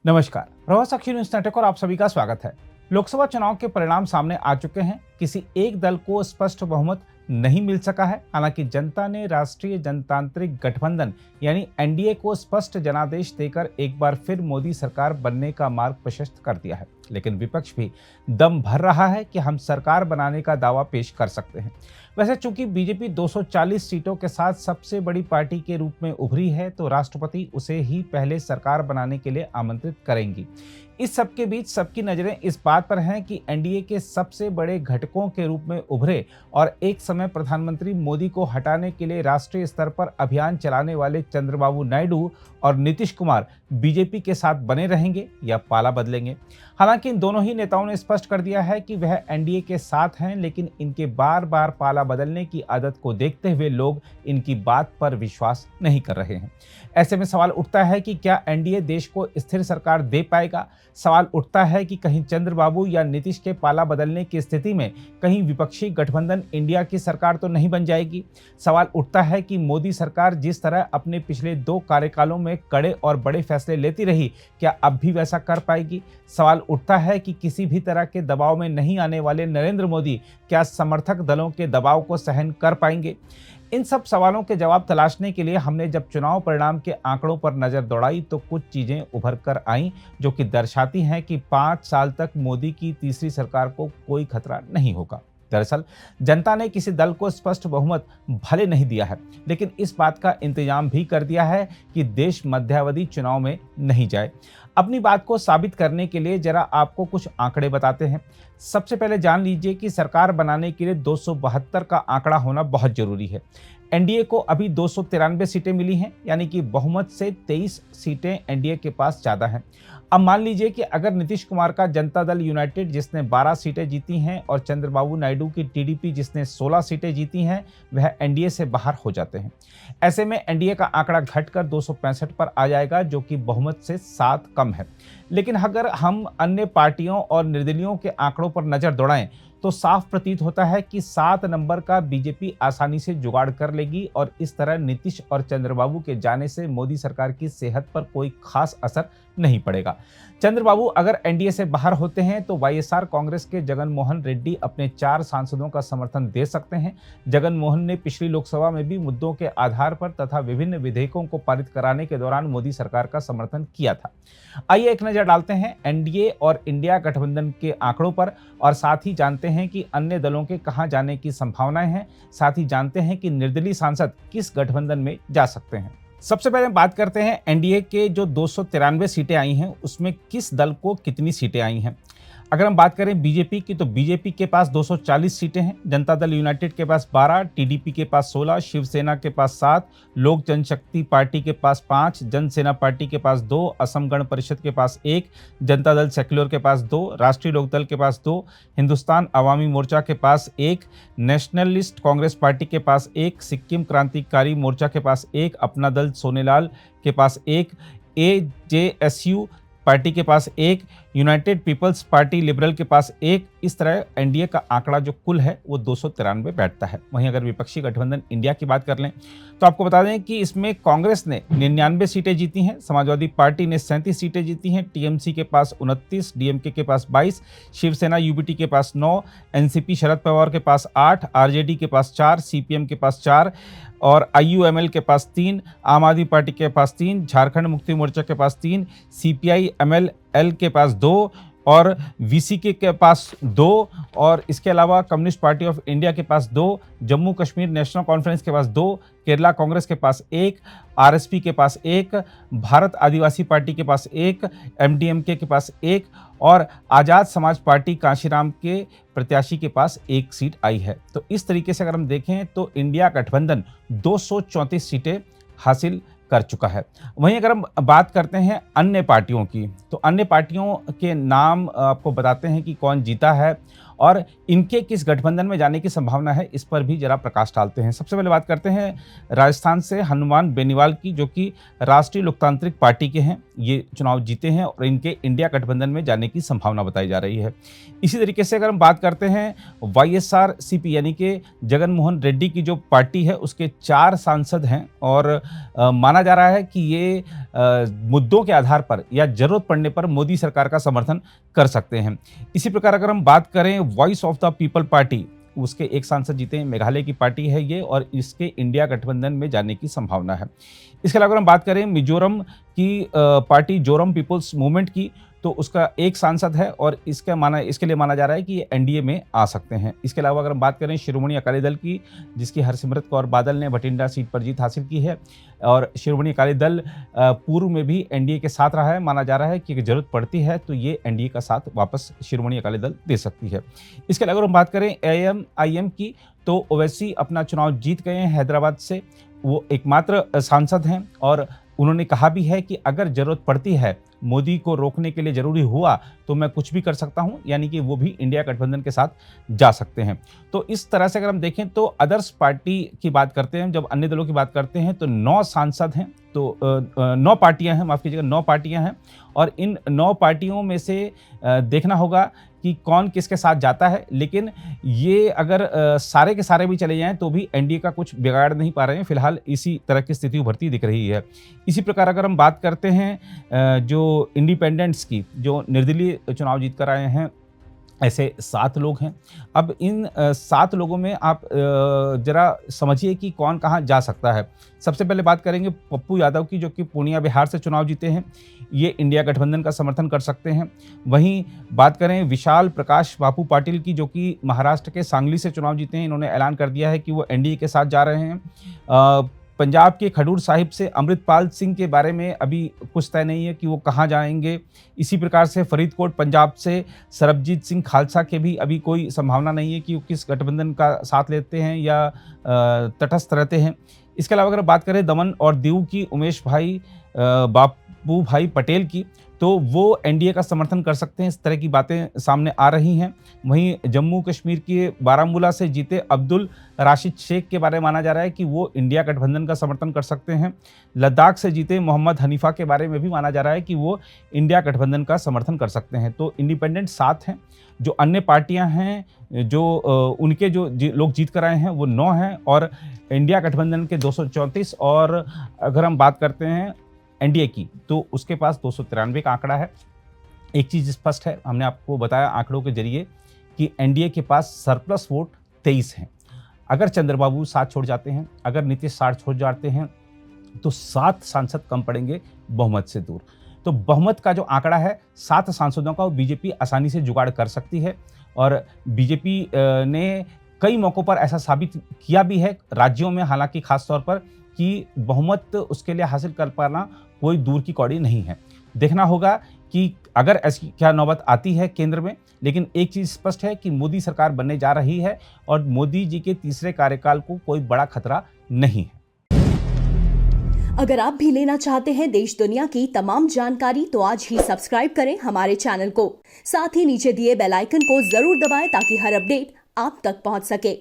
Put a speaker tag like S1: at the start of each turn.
S1: नमस्कार, प्रभात साक्षी news network और आप सभी का स्वागत है। लोकसभा चुनाव के परिणाम सामने आ चुके हैं। किसी एक दल को स्पष्ट बहुमत नहीं मिल सका है। हालांकि जनता ने राष्ट्रीय जनतांत्रिक गठबंधन यानी एनडीए को स्पष्ट जनादेश देकर एक बार फिर मोदी सरकार बनने का मार्ग प्रशस्त कर दिया है। लेकिन विपक्ष भी दम भर रहा है कि हम सरकार बनाने का दावा पेश कर सकते हैं। वैसे चूंकि बीजेपी 240 सीटों के साथ सबसे बड़ी पार्टी के रूप में उभरी है, तो राष्ट्रपति उसे ही पहले सरकार बनाने के लिए आमंत्रित करेंगी। इस सब के बीच सबकी नजरें इस बात पर हैं कि एनडीए के सबसे बड़े घटकों के रूप में उभरे और एक समय प्रधानमंत्री मोदी को हटाने के लिए राष्ट्रीय स्तर पर अभियान चलाने वाले चंद्रबाबू नायडू और नीतीश कुमार बीजेपी के साथ बने रहेंगे या पाला बदलेंगे। हालांकि इन दोनों ही नेताओं ने स्पष्ट कर दिया है कि वह एनडीए के साथ हैं, लेकिन इनके बार बार पाला बदलने की आदत को देखते हुए लोग इनकी बात पर विश्वास नहीं कर रहे हैं। ऐसे में सवाल उठता है कि क्या एनडीए देश को स्थिर सरकार दे पाएगा। सवाल उठता है कि कहीं चंद्रबाबू या नीतीश के पाला बदलने की स्थिति में कहीं विपक्षी गठबंधन इंडिया की सरकार तो नहीं बन जाएगी। सवाल उठता है कि मोदी सरकार जिस तरह अपने पिछले 2 कार्यकालों में कड़े और बड़े फैसले लेती रही, क्या अब भी वैसा कर पाएगी। सवाल उठता है कि किसी भी तरह के दबाव में नहीं आने वाले नरेंद्र मोदी क्या समर्थक दलों के दबाव को सहन कर पाएंगे। इन सब सवालों के जवाब तलाशने के लिए हमने जब चुनाव परिणाम के आंकड़ों पर नजर दौड़ाई, तो कुछ चीजें उभर कर आईं जो कि दर्शाती हैं कि 5 साल तक मोदी की तीसरी सरकार को कोई खतरा नहीं होगा। दरअसल जनता ने किसी दल को स्पष्ट बहुमत भले नहीं दिया है, लेकिन इस बात का इंतजाम भी कर दिया है कि देश मध्यावधि चुनाव में नहीं जाए। अपनी बात को साबित करने के लिए जरा आपको कुछ आंकड़े बताते हैं। सबसे पहले जान लीजिए कि सरकार बनाने के लिए 272 का आंकड़ा होना बहुत जरूरी है। एनडीए को अभी 293 सीटें मिली हैं, यानी कि बहुमत से 23 सीटें एनडीए के पास ज्यादा हैं। अब मान लीजिए कि अगर नीतीश कुमार का जनता दल यूनाइटेड जिसने 12 सीटें जीती हैं और चंद्रबाबू नायडू की टीडीपी जिसने 16 सीटें जीती हैं, वह एनडीए से बाहर हो जाते हैं। ऐसे में एनडीए का आंकड़ा घटकर 265 पर आ जाएगा, जो कि बहुमत से 7 कम है। लेकिन अगर हम अन्य पार्टियों और निर्दलीयों के आंकड़ों पर नजर दौड़ाएं, तो साफ प्रतीत होता है कि 7 नंबर का बीजेपी आसानी से जुगाड़ कर लेगी और इस तरह नीतीश और चंद्रबाबू के जाने से मोदी सरकार की सेहत पर कोई खास असर नहीं पड़ेगा। चंद्रबाबू अगर एनडीए से बाहर होते हैं तो वाईएसआर कांग्रेस के जगन मोहन रेड्डी अपने 4 सांसदों का समर्थन दे सकते हैं। जगन मोहन ने पिछली लोकसभा में भी मुद्दों के आधार पर तथा विभिन्न विधेयकों को पारित कराने के दौरान मोदी सरकार का समर्थन किया था। आइए एक नजर डालते हैं एनडीए और इंडिया गठबंधन के आंकड़ों पर और साथ ही जानते हैं कि अन्य दलों के कहां जाने की संभावनाएं हैं। साथ ही जानते हैं कि निर्दलीय सांसद किस गठबंधन में जा सकते हैं। सबसे पहले बात करते हैं एनडीए के जो 293 सीटें आई हैं, उसमें किस दल को कितनी सीटें आई हैं। अगर हम बात करें बीजेपी की, तो बीजेपी के पास 240 सीटें हैं, जनता दल यूनाइटेड के पास 12, टीडीपी के पास 16, शिवसेना के पास 7, लोक जनशक्ति पार्टी के पास 5, जनसेना पार्टी के पास 2, असम गण परिषद के पास 1, जनता दल सेक्युलर के पास 2, राष्ट्रीय लोकदल के पास 2, हिंदुस्तान अवामी मोर्चा के पास 1, नेशनलिस्ट कांग्रेस पार्टी के पास 1, सिक्किम क्रांतिकारी मोर्चा के पास 1, अपना दल सोनेलाल के पास 1, एजेएसयू पार्टी के पास 1, यूनाइटेड पीपल्स पार्टी लिबरल के पास 1। इस तरह एनडीए का आंकड़ा जो कुल है वो 293 बैठता है। वहीं अगर विपक्षी गठबंधन इंडिया की बात कर लें, तो आपको बता दें कि इसमें कांग्रेस ने 99 सीटें जीती हैं, समाजवादी पार्टी ने 37 सीटें जीती हैं, टीएमसी के पास 29, डीएमके के पास 22, शिवसेना यूबीटी के पास 9, एनसीपी शरद पवार के पास 8, आरजेडी के पास 4, सीपीएम के पास 4 और आईयूएमएल के पास 3, आम आदमी पार्टी के पास 3, झारखंड मुक्ति मोर्चा के पास 3, सीपीआई एमएल के पास 2 और वीसीके के पास 2 और इसके अलावा कम्युनिस्ट पार्टी ऑफ इंडिया के पास 2, जम्मू कश्मीर नेशनल कॉन्फ्रेंस के पास 2, केरला कांग्रेस के पास 1, आरएसपी के पास 1, भारत आदिवासी पार्टी के पास 1, एमडीएमके के पास 1 और आज़ाद समाज पार्टी कांशीराम के प्रत्याशी के पास 1 सीट आई है। तो इस तरीके से अगर हम देखें तो इंडिया गठबंधन 234 सीटें हासिल कर चुका है। वहीं अगर हम बात करते हैं अन्य पार्टियों की, तो अन्य पार्टियों के नाम आपको बताते हैं कि कौन जीता है और इनके किस गठबंधन में जाने की संभावना है, इस पर भी जरा प्रकाश डालते हैं। सबसे पहले बात करते हैं राजस्थान से हनुमान बेनीवाल की, जो कि राष्ट्रीय लोकतांत्रिक पार्टी के हैं। ये चुनाव जीते हैं और इनके इंडिया गठबंधन में जाने की संभावना बताई जा रही है। इसी तरीके से अगर हम बात करते हैं वाईएसआरसीपी यानी कि जगन मोहन रेड्डी की जो पार्टी है, उसके 4 सांसद हैं और माना जा रहा है कि ये मुद्दों के आधार पर या जरूरत पड़ने पर मोदी सरकार का समर्थन कर सकते हैं। इसी प्रकार अगर हम बात करें voice of the people party, उसके एक सांसद जीते हैं, मेघालय की पार्टी है ये, और इसके इंडिया गठबंधन में जाने की संभावना है। इसके अलावा अगर हम बात करें मिजोरम की पार्टी जोरम पीपल्स मूवमेंट की, तो उसका एक सांसद है और इसके लिए माना जा रहा है कि ये एनडीए में आ सकते हैं। इसके अलावा अगर हम बात करें शिरोमणि अकाली दल की, जिसकी हरसिमरत कौर बादल ने बठिंडा सीट पर जीत हासिल की है, और शिरोमणि अकाली दल पूर्व में भी एनडीए के साथ रहा है। माना जा रहा है कि जरूरत पड़ती है तो ये एनडीए का साथ वापस शिरोमणि अकाली दल दे सकती है। इसके अलावा अगर हम बात करें एएमआईएम की, तो ओवैसी अपना चुनाव जीत गए हैं हैदराबाद से। वो एकमात्र सांसद हैं और उन्होंने कहा भी है कि अगर जरूरत पड़ती है, मोदी को रोकने के लिए जरूरी हुआ, तो मैं कुछ भी कर सकता हूं, यानी कि वो भी इंडिया गठबंधन के साथ जा सकते हैं। तो इस तरह से अगर हम देखें तो अदर्स पार्टी की बात करते हैं, जब अन्य दलों की बात करते हैं तो 9 सांसद हैं, तो 9 पार्टियां हैं, माफ कीजिएगा 9 पार्टियां हैं, और इन 9 पार्टियों में से देखना होगा कि कौन किसके साथ जाता है। लेकिन ये अगर सारे के सारे भी चले जाएं तो भी एनडीए का कुछ बिगाड़ नहीं पा रहे हैं, फिलहाल इसी तरह की स्थिति उभरती दिख रही है। इसी प्रकार अगर हम बात करते हैं जो इंडिपेंडेंट्स की, जो निर्दलीय चुनाव जीत कर आए हैं, ऐसे 7 लोग हैं। अब इन 7 लोगों में आप जरा समझिए कि कौन कहाँ जा सकता है। सबसे पहले बात करेंगे पप्पू यादव की, जो कि पूर्णिया बिहार से चुनाव जीते हैं, ये इंडिया गठबंधन का समर्थन कर सकते हैं। वहीं बात करें विशाल प्रकाश बापू पाटिल की, जो कि महाराष्ट्र के सांगली से चुनाव जीते हैं, इन्होंने ऐलान कर दिया है कि वो एनडीए के साथ जा रहे हैं। पंजाब के खडूर साहिब से अमृतपाल सिंह के बारे में अभी कुछ तय नहीं है कि वो कहाँ जाएंगे। इसी प्रकार से फरीदकोट पंजाब से सरबजीत सिंह खालसा के भी अभी कोई संभावना नहीं है कि वो किस गठबंधन का साथ लेते हैं या तटस्थ रहते हैं। इसके अलावा अगर बात करें दमन और दीव की, उमेश भाई बापू भाई पटेल की, तो वो एनडीए का समर्थन कर सकते हैं। इस तरह की बातें सामने आ रही हैं। वहीं जम्मू कश्मीर के बारामूला से जीते अब्दुल राशिद शेख के बारे में माना जा रहा है कि वो इंडिया गठबंधन का समर्थन कर सकते हैं। लद्दाख से जीते मोहम्मद हनीफा के बारे में भी माना जा रहा है कि वो इंडिया गठबंधन का समर्थन कर सकते हैं। तो इंडिपेंडेंट 7 हैं। जो अन्य पार्टियां हैं, जो उनके जो लोग जीत कर आए हैं, वो 9 हैं, और इंडिया गठबंधन के 234, और अगर हम बात करते हैं एनडीए की, तो उसके पास 293 का आंकड़ा है। एक चीज़ स्पष्ट है, हमने आपको बताया आंकड़ों के जरिए कि एनडीए के पास सरप्लस वोट 23 हैं। अगर चंद्रबाबू साथ छोड़ जाते हैं, अगर नीतीश साथ छोड़ जाते हैं, तो 7 सांसद कम पड़ेंगे बहुमत से दूर। तो बहुमत का जो आंकड़ा है 7 सांसदों का, वो बीजेपी आसानी से जुगाड़ कर सकती है। और बीजेपी ने कई मौक़ों पर ऐसा साबित किया भी है राज्यों में, हालांकि खास तौर पर, कि बहुमत उसके लिए हासिल कर पाना कोई दूर की कौड़ी नहीं है। देखना होगा कि अगर ऐसी क्या नौबत आती है केंद्र में। लेकिन एक चीज़ स्पष्ट है कि मोदी सरकार बनने जा रही है और मोदी जी के तीसरे कार्यकाल को कोई बड़ा खतरा नहीं है।
S2: अगर आप भी लेना चाहते हैं देश दुनिया की तमाम जानकारी, तो आज ही सब्सक्राइब करें हमारे चैनल को। साथ ही नीचे दिए बेल आइकन को जरूर दबाएं ताकि हर अपडेट आप तक पहुंच सके।